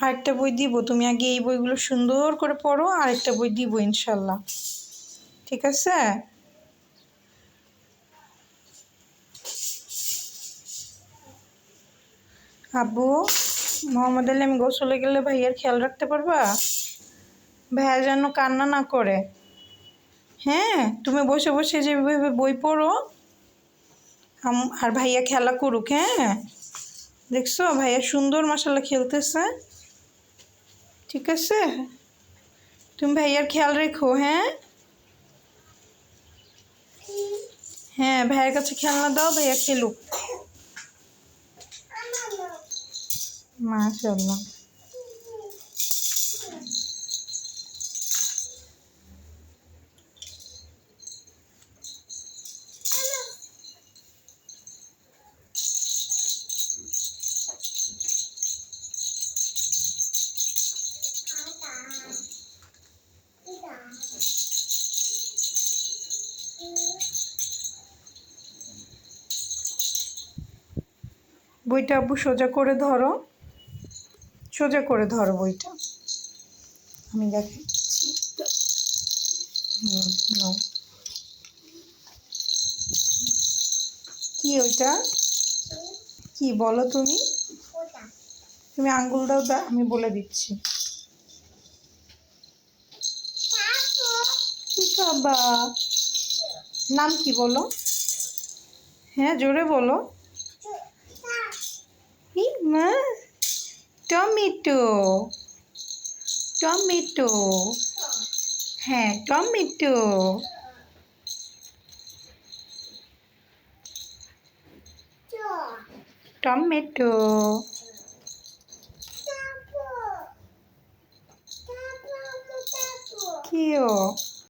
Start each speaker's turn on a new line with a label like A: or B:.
A: আরেকটা বই দিব, তুমি আগে এই বইগুলো সুন্দর করে পড়ো, আরেকটা বই দিব ইনশাল্লাহ, ঠিক আছে? আব্বু, মোহাম্মদ আলী আমি গোসলে গেলে ভাইয়ার খেয়াল রাখতে পারবা? ভাইয়া যেন কান্না না করে। হ্যাঁ, তুমি বসে বসে যেভাবে বই পড়ো আর ভাইয়া খেলা করুক। হ্যাঁ, দেখছো ভাইয়া সুন্দর মাশাআল্লাহ খেলতেছে, ঠিক আছে? তুমি ভাইয়ার খেয়াল রেখো। হ্যাঁ হ্যাঁ, ভাইয়ের কাছে খেলনা দাও, ভাইয়া খেলুক। মাশাআল্লাহ। বইটা আব্বু সোজা করে ধরো, সোজা করে ধরো বইটা, আমি দেখাচ্ছি। নাও। কি ওইটা? কি বলো তুমি? তুমি আঙ্গুল দাও, আমি বলে দিচ্ছি। কি খাবা? নাম কি বলো? হ্যাঁ, জোরে বলো। মা, টমেটো। টমেটো। হ্যাঁ, টমেটো। টমেটো। কিও